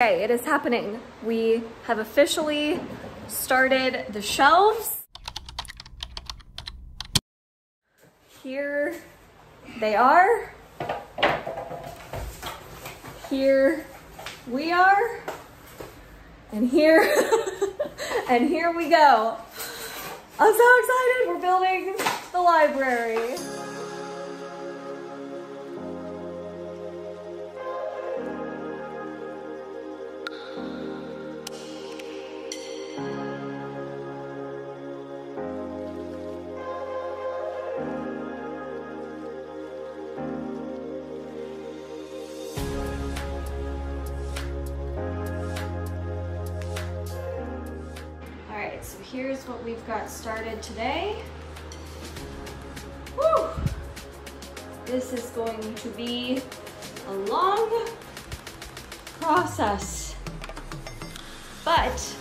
Okay, it is happening. We have officially started the shelves. Here they are. Here we are. And here, and here we go. I'm so excited. We're building the library. So here's what we've got started today. Woo! This is going to be a long process, but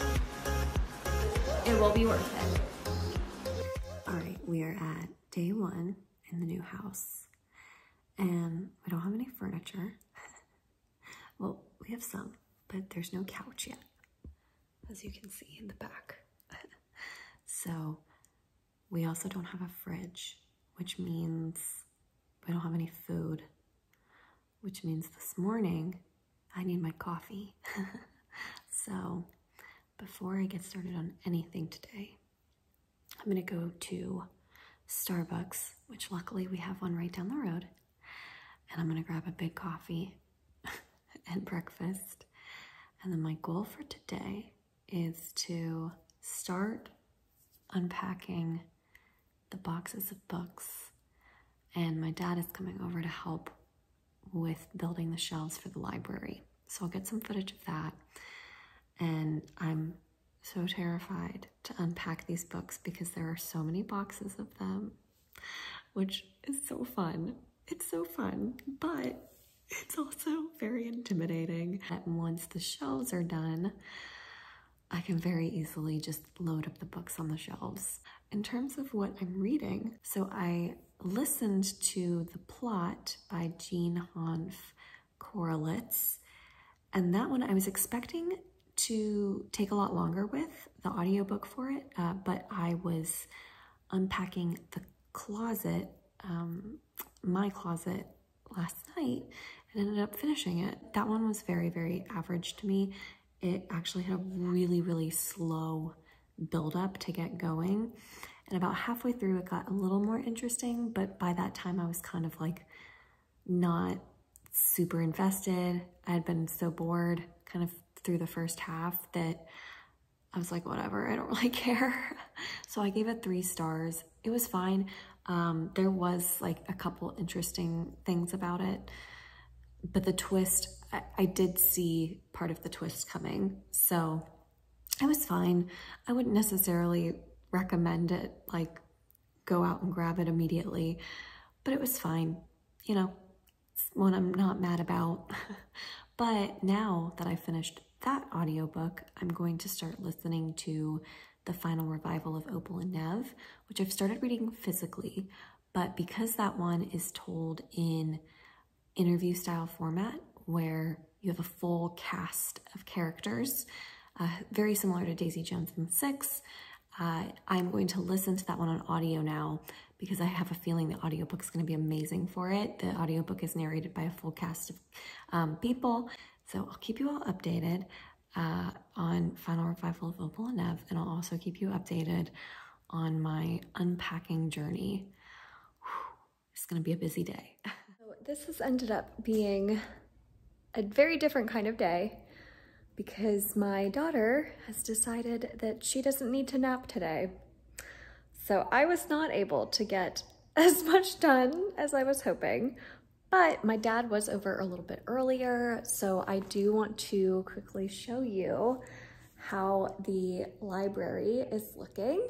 it will be worth it. All right, we are at day one in the new house, and we don't have any furniture. Well, we have some, but there's no couch yet, as you can see in the back. So we also don't have a fridge, which means we don't have any food, which means this morning I need my coffee. So before I get started on anything today, I'm gonna go to Starbucks, which luckily we have one right down the road, and I'm gonna grab a big coffee and breakfast. And then my goal for today is to start unpacking the boxes of books, and my dad is coming over to help with building the shelves for the library. So I'll get some footage of that, and I'm so terrified to unpack these books because there are so many boxes of them, which is so fun. It's so fun, but it's also very intimidating. And once the shelves are done, I can very easily just load up the books on the shelves. In terms of what I'm reading, so I listened to The Plot by Jean Hanff Korelitz, and that one I was expecting to take a lot longer with the audiobook for it, but I was unpacking the closet, my closet last night, and ended up finishing it. That one was very, very average to me. It actually had a really, really slow build-up to get going. And about halfway through, it got a little more interesting, but by that time I was kind of like not super invested. I had been so bored kind of through the first half that I was like, whatever, I don't really care. So I gave it 3 stars. It was fine. There was like a couple interesting things about it, but the twist, I did see part of the twist coming, so it was fine. I wouldn't necessarily recommend it, like go out and grab it immediately, but it was fine. You know, it's one I'm not mad about. But now that I finished that audiobook, I'm going to start listening to the final revival of Opal and Nev, which I've started reading physically, but because that one is told in interview style format where you have a full cast of characters, very similar to Daisy Jones and the Six, I'm going to listen to that one on audio now because I have a feeling the audiobook is going to be amazing for it. The audiobook is narrated by a full cast of people, so I'll keep you all updated on Final Revival of Opal and Nev, and I'll also keep you updated on my unpacking journey. Whew, it's going to be a busy day. So this has ended up being a very different kind of day because my daughter has decided that she doesn't need to nap today. So I was not able to get as much done as I was hoping, but my dad was over a little bit earlier, so I do want to quickly show you how the library is looking.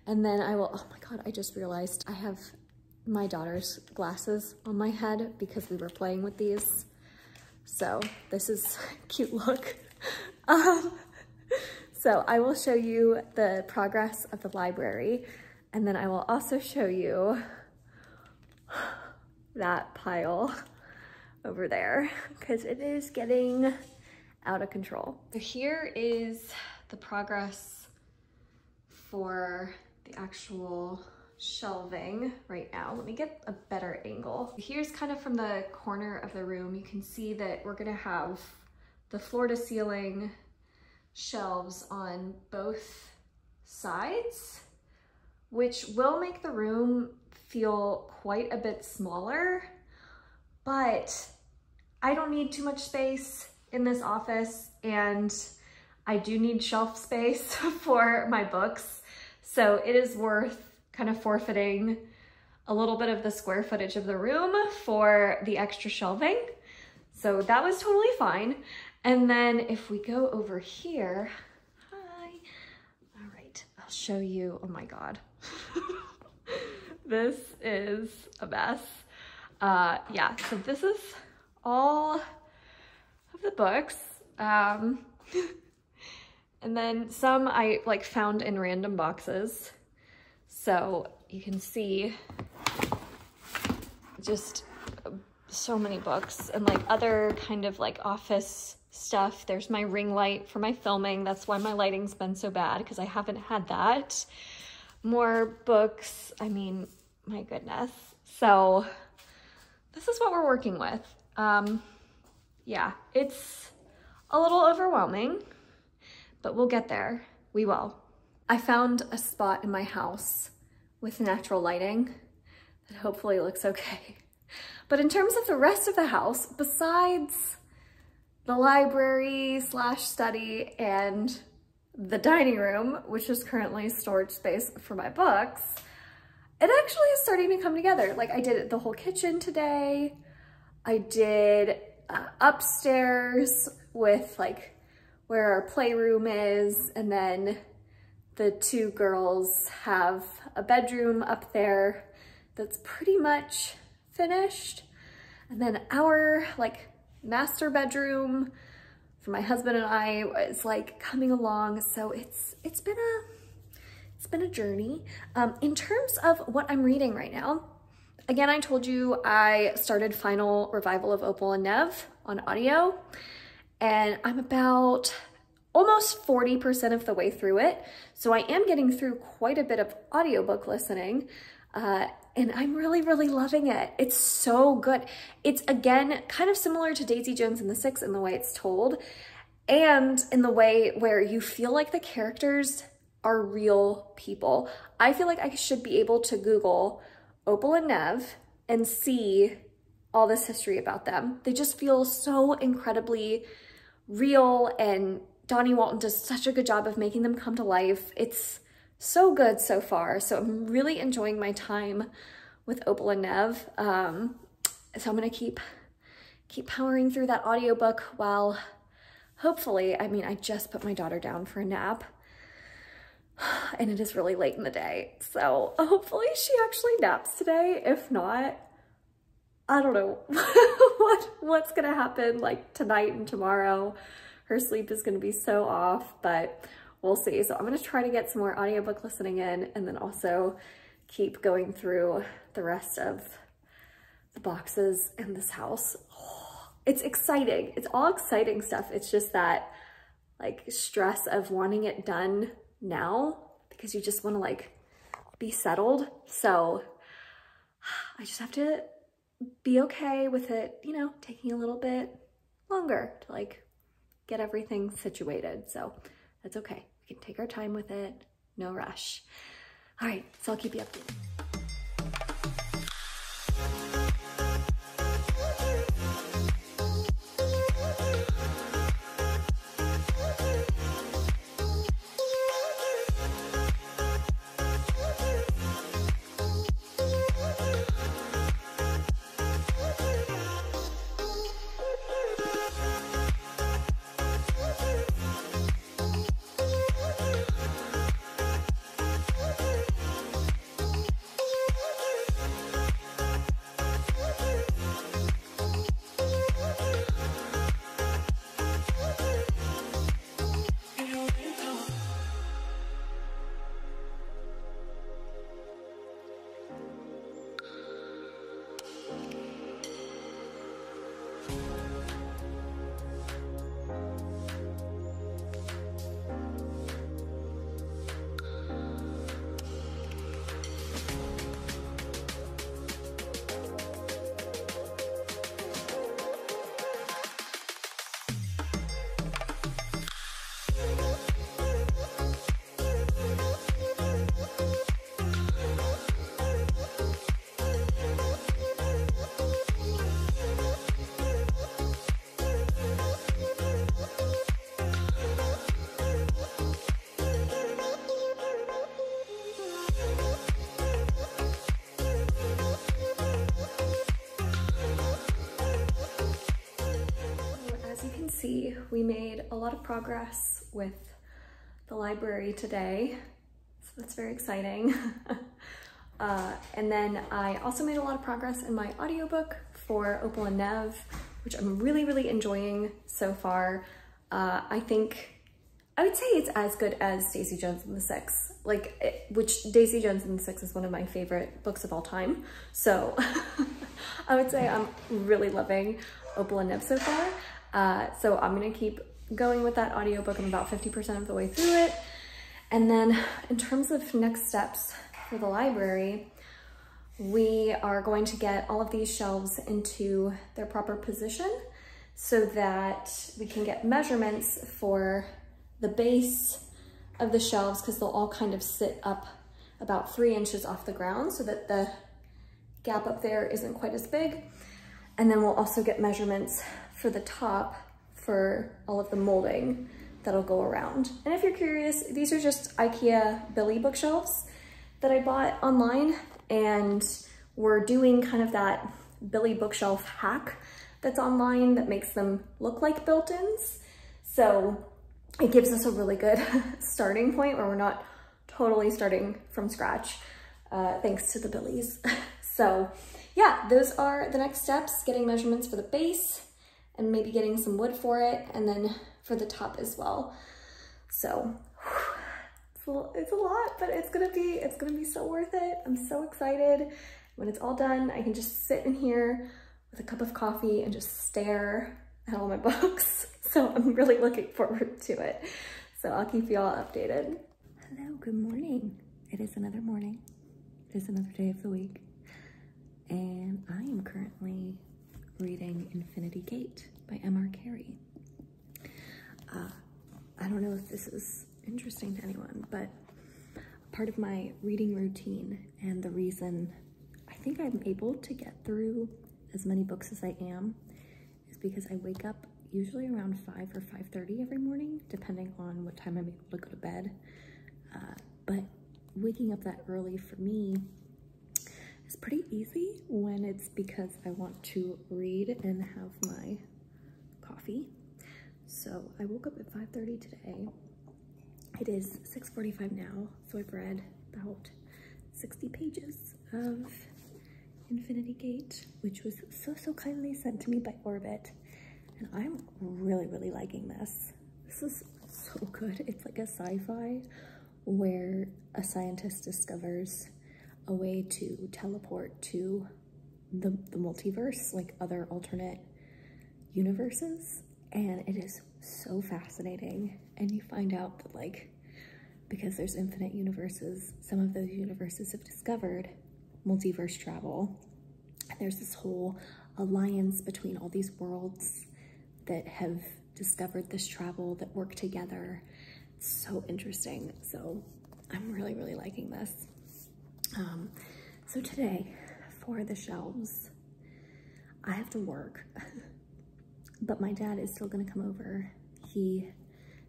And then I will, oh my God, I just realized I have my daughter's glasses on my head because we were playing with these. So this is a cute look. So I will show you the progress of the library, and then I will also show you that pile over there because it is getting out of control. So here is the progress for the actual shelving right now. Let me get a better angle. Here's kind of from the corner of the room. You can see that we're gonna have the floor to ceiling shelves on both sides, which will make the room feel quite a bit smaller, but I don't need too much space in this office, and I do need shelf space for my books. So it is worth kind of forfeiting a little bit of the square footage of the room for the extra shelving. So that was totally fine. And then if we go over here, hi, all right, I'll show you, oh my God. This is a mess. Yeah, so this is all of the books. And then some I like found in random boxes. So you can see just so many books and like other kind of like office stuff. There's my ring light for my filming. That's why my lighting's been so bad, because I haven't had that. More books. I mean, my goodness. So this is what we're working with. Yeah, it's a little overwhelming, but we'll get there. We will. I found a spot in my house with natural lighting that hopefully looks okay. But in terms of the rest of the house, besides the library / study and the dining room, which is currently storage space for my books, it actually is starting to come together. Like I did the whole kitchen today. I did upstairs with like where our playroom is, and then the two girls have a bedroom up there that's pretty much finished. And then our like master bedroom for my husband and I is like coming along. So it's been a journey. In terms of what I'm reading right now, again, I told you I started Final Revival of Opal and Nev on audio, and I'm about almost 40% of the way through it. So I am getting through quite a bit of audiobook listening, and I'm really, really loving it. It's so good. It's, again, kind of similar to Daisy Jones and the Six in the way it's told, and in the way where you feel like the characters are real people. I feel like I should be able to Google Opal and Nev and see all this history about them. They just feel so incredibly real, and Donnie Walton does such a good job of making them come to life. It's so good so far. So I'm really enjoying my time with Opal and Nev. So I'm gonna keep powering through that audiobook while hopefully, I mean, I just put my daughter down for a nap and it is really late in the day. So hopefully she actually naps today. If not, I don't know what's gonna happen like tonight and tomorrow. Her sleep is gonna be so off, but we'll see. So I'm gonna try to get some more audiobook listening in, and then also keep going through the rest of the boxes in this house. Oh, it's exciting. It's all exciting stuff. It's just that like stress of wanting it done now, because you just wanna like be settled. So I just have to be okay with it, you know, taking a little bit longer to like get everything situated. So that's okay. We can take our time with it. No rush. All right, so I'll keep you updated. we made a lot of progress with the library today, so that's very exciting. And then I also made a lot of progress in my audiobook for Opal and Nev, which I'm really enjoying so far. I would say it's as good as Daisy Jones and the Six, which Daisy Jones and the Six is one of my favorite books of all time. So I would say I'm really loving Opal and Nev so far. So I'm gonna keep going with that audiobook. I'm about 50% of the way through it. And then in terms of next steps for the library, we are going to get all of these shelves into their proper position so that we can get measurements for the base of the shelves, because they'll all kind of sit up about 3 inches off the ground so that the gap up there isn't quite as big. And then we'll also get measurements for the top for all of the molding that'll go around. And if you're curious, these are just IKEA Billy bookshelves that I bought online, and we're doing kind of that Billy bookshelf hack that's online that makes them look like built-ins. So it gives us a really good starting point where we're not totally starting from scratch, thanks to the Billies. So yeah, those are the next steps: getting measurements for the base and maybe getting some wood for it, and then for the top as well. So it's a lot, but it's gonna be so worth it. I'm so excited. When it's all done, I can just sit in here with a cup of coffee and just stare at all my books. So I'm really looking forward to it. So I'll keep you all updated. Hello, good morning. It is another morning. It is another day of the week. And I am currently reading Infinity Gate by M.R. Carey. I don't know if this is interesting to anyone, but part of my reading routine, and the reason I think I'm able to get through as many books as I am, is because I wake up usually around 5 or 5:30 every morning, depending on what time I'm able to go to bed. But waking up that early for me is pretty easy when it's because I want to read and have my coffee. So I woke up at 5:30 today. It is 6:45 now, so I've read about 60 pages of Infinity Gate, which was so kindly sent to me by Orbit. And I'm really liking this. This is so good. It's like a sci-fi where a scientist discovers a way to teleport to the multiverse, like other alternate universes. And it is so fascinating. And you find out that, like, because there's infinite universes, some of those universes have discovered multiverse travel. And there's this whole alliance between all these worlds that have discovered this travel, that work together. It's so interesting. So I'm really liking this. So today, for the shelves, I have to work, but my dad is still gonna come over. He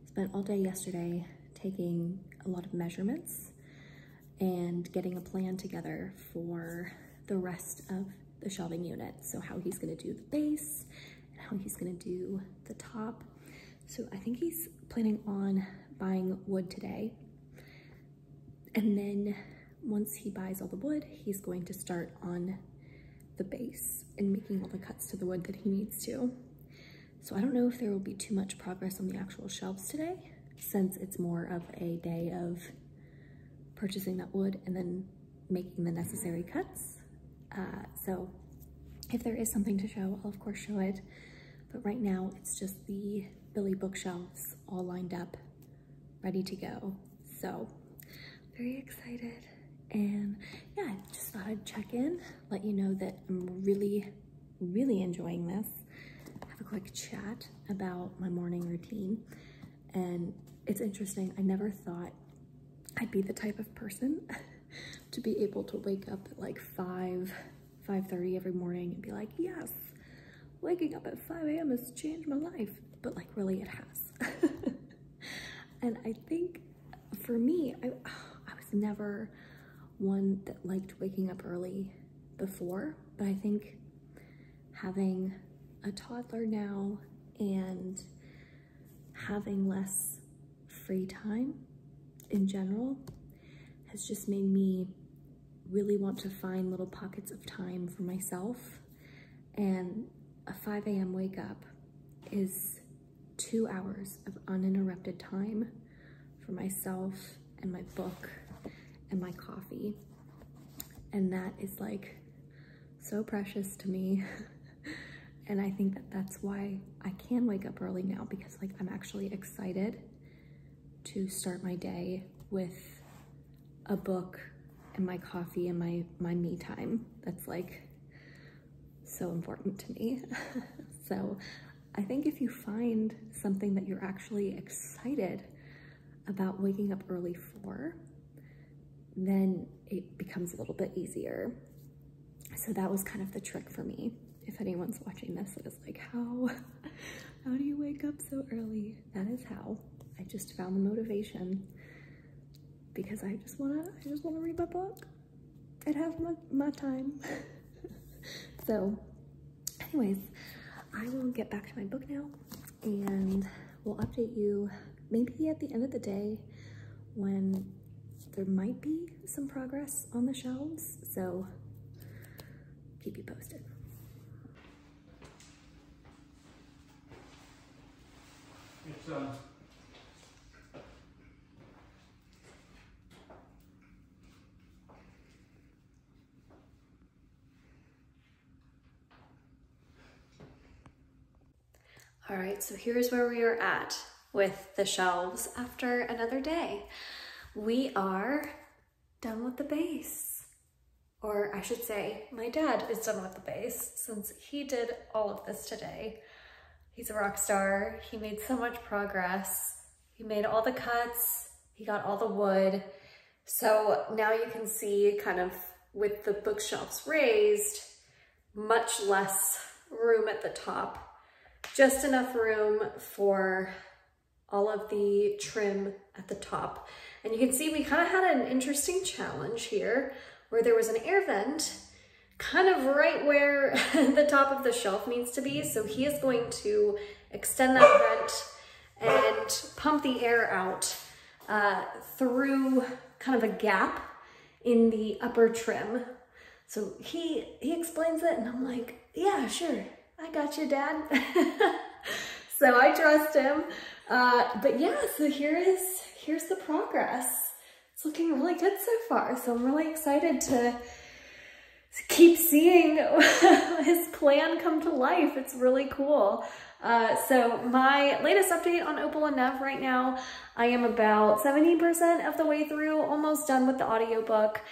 spent all day yesterday taking a lot of measurements and getting a plan together for the rest of the shelving unit. So how he's gonna do the base and how he's gonna do the top. So I think he's planning on buying wood today. And then once he buys all the wood, he's going to start on the base and making all the cuts to the wood that he needs to. So I don't know if there will be too much progress on the actual shelves today, since it's more of a day of purchasing that wood and then making the necessary cuts. So if there is something to show, I'll of course show it. But right now it's just the Billy bookshelves all lined up, ready to go. So very excited. And yeah, I just thought I'd check in, let you know that I'm really enjoying this. Have a quick chat about my morning routine. And it's interesting, I never thought I'd be the type of person to be able to wake up at like 5:30 every morning and be like, yes, waking up at 5 a.m. has changed my life. But like, really, it has. And I think for me, I was never one that liked waking up early before, but I think having a toddler now and having less free time in general has just made me really want to find little pockets of time for myself. And a 5 a.m. wake up is 2 hours of uninterrupted time for myself and my book and my coffee. And that is like so precious to me. And I think that that's why I can wake up early now, because like I'm actually excited to start my day with a book and my coffee and my me time. That's like so important to me. So I think if you find something that you're actually excited about waking up early for, then it becomes a little bit easier. So that was kind of the trick for me. If anyone's watching this, it is like, how do you wake up so early? That is how. I just found the motivation because I just wanna read my book and have my time. So anyways, I will get back to my book now and we'll update you maybe at the end of the day when there might be some progress on the shelves. So keep you posted. It's All right, so here's where we are at with the shelves after another day. We are done with the base. Or I should say, my dad is done with the base since he did all of this today. He's a rock star. He made so much progress. He made all the cuts. He got all the wood. So now you can see kind of with the bookshelves raised, much less room at the top. Just enough room for all of the trim at the top. And you can see we kind of had an interesting challenge here where there was an air vent kind of right where the top of the shelf needs to be. So he is going to extend that vent and pump the air out through kind of a gap in the upper trim. So he explains it and I'm like, yeah, sure. I got you, Dad. So I trust him. But yeah, so here's the progress. It's looking really good so far. So I'm really excited to keep seeing his plan come to life. It's really cool. So my latest update on Opal and Nev right now, I am about 70% of the way through, almost done with the audiobook.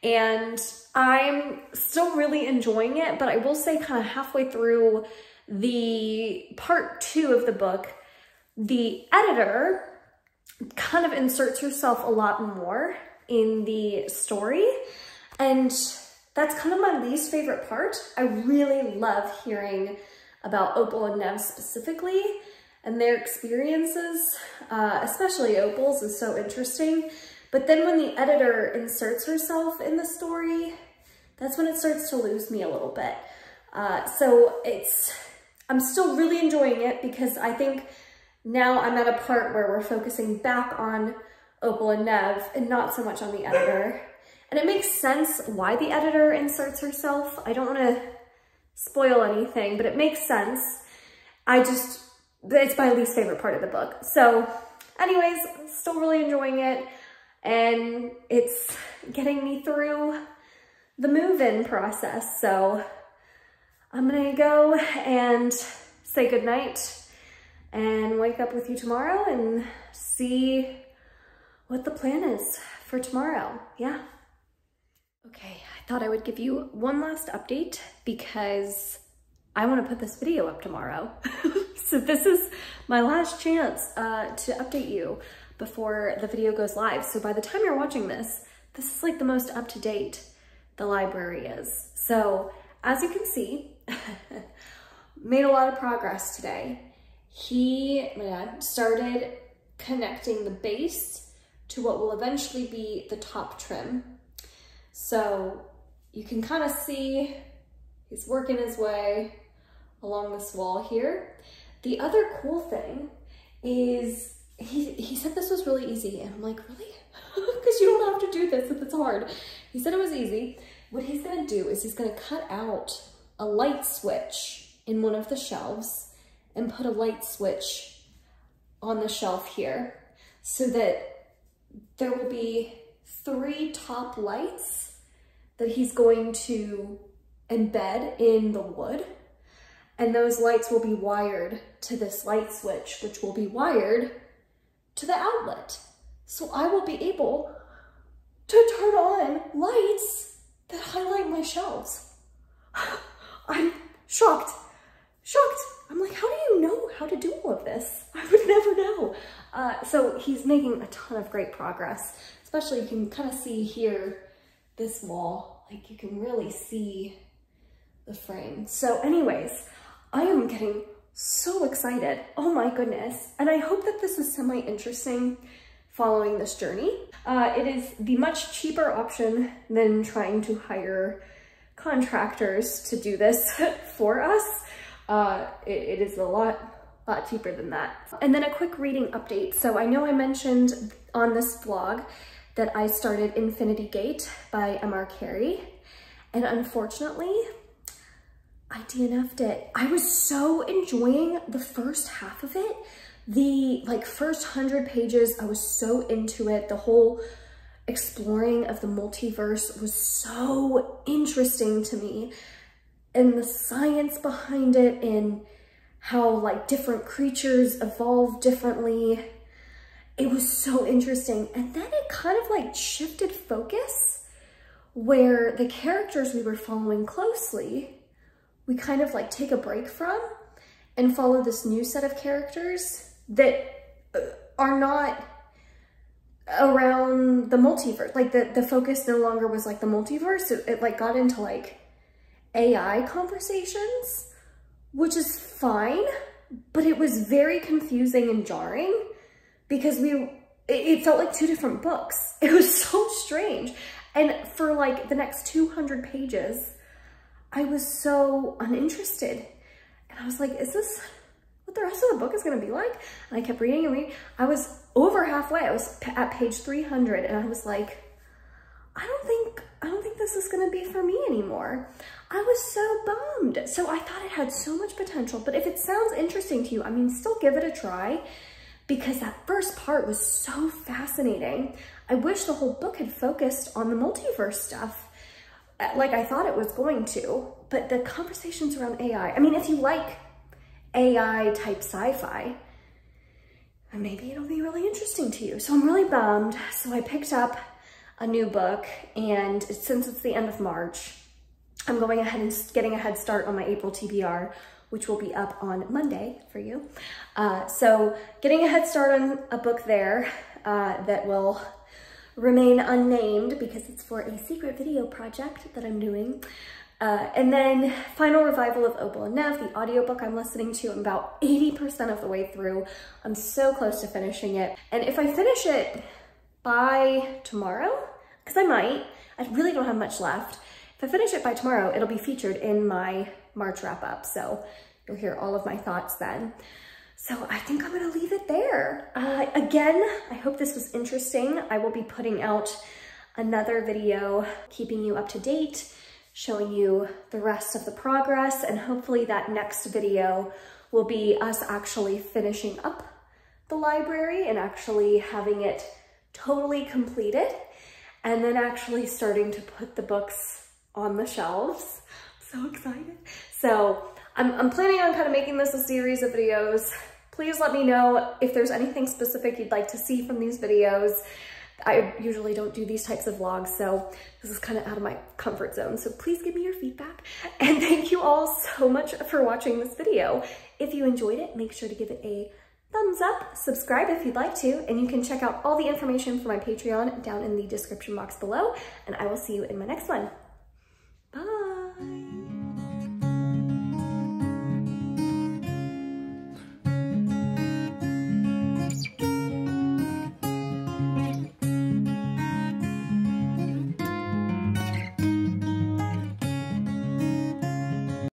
And I'm still really enjoying it, but I will say kind of halfway through the part 2 of the book, the editor kind of inserts herself a lot more in the story. And that's kind of my least favorite part. I really love hearing about Opal and Nev specifically and their experiences, especially Opal's is so interesting. But then when the editor inserts herself in the story, that's when it starts to lose me a little bit. So I'm still really enjoying it because I think now I'm at a part where we're focusing back on Opal and Nev and not so much on the editor. And it makes sense why the editor inserts herself. I don't want to spoil anything, but it makes sense. It's my least favorite part of the book. So anyways, I'm still really enjoying it. And it's getting me through the move-in process. So I'm gonna go and say goodnight and wake up with you tomorrow and see what the plan is for tomorrow. Yeah. Okay, I thought I would give you one last update because I want to put this video up tomorrow. So this is my last chance to update you before the video goes live. So by the time you're watching this, this is like the most up-to-date the library is. So as you can see, made a lot of progress today. My dad started connecting the base to what will eventually be the top trim. So you can kind of see he's working his way along this wall here. The other cool thing is he said this was really easy. And I'm like, really? Because you don't have to do this if it's hard. He said it was easy. What he's gonna do is he's gonna cut out a light switch in one of the shelves and put a light switch on the shelf here so that there will be 3 top lights that he's going to embed in the wood. And those lights will be wired to this light switch, which will be wired to the outlet. So I will be able to turn on lights that highlight my shelves. I'm shocked. I'm like, how do you know how to do all of this? I would never know. So he's making a ton of great progress, especially you can kind of see here, this wall, like you can really see the frame. So anyways, I am getting so excited. Oh my goodness. And I hope that this is semi-interesting following this journey. It is the much cheaper option than trying to hire contractors to do this for us. It is a lot cheaper than that. And then a quick reading update. So I know I mentioned on this vlog that I started Infinity Gate by M.R. Carey. And unfortunately, I DNF'd it. I was so enjoying the first half of it. The first 100 pages, I was so into it. The whole exploring of the multiverse was so interesting to me. And the science behind it and how different creatures evolve differently. It was so interesting. And then it kind of shifted focus where the characters we were following closely, we kind of take a break from and follow this new set of characters that are not around the multiverse. The focus no longer was the multiverse. It got into AI conversations, which is fine, but it was very confusing and jarring because it felt like 2 different books. It was so strange. And for the next 200 pages, I was so uninterested. And I was like, is this what the rest of the book is gonna be like? And I kept reading and reading. I was over halfway. I was at page 300 and I was like, I don't think this is gonna be for me anymore. I was so bummed. So I thought it had so much potential, but if it sounds interesting to you, I mean, still give it a try because that first part was so fascinating. I wish the whole book had focused on the multiverse stuff like I thought it was going to, but the conversations around AI, I mean, if you like AI type sci-fi, maybe it'll be really interesting to you. So I'm really bummed. So I picked up a new book, and since it's the end of March, I'm going ahead and getting a head start on my April TBR, which will be up on Monday for you. So getting a head start on a book there that will remain unnamed because it's for a secret video project that I'm doing. And then Final Revival of Opal and Nev, the audiobook I'm listening to. I'm about 80% of the way through. I'm so close to finishing it. And if I finish it by tomorrow, because I really don't have much left. If I finish it by tomorrow, it'll be featured in my March wrap up. So you'll hear all of my thoughts then. So I think I'm gonna leave it there. Again, I hope this was interesting. I will be putting out another video, keeping you up to date, showing you the rest of the progress, and hopefully that next video will be us actually finishing up the library and actually having it totally completed, and then actually starting to put the books on the shelves. I'm so excited. So I'm planning on kind of making this a series of videos. Please let me know if there's anything specific you'd like to see from these videos. I usually don't do these types of vlogs, so this is kind of out of my comfort zone. So please give me your feedback. And thank you all so much for watching this video. If you enjoyed it, make sure to give it a thumbs up, subscribe if you'd like to, and you can check out all the information for my Patreon down in the description box below, and I will see you in my next one.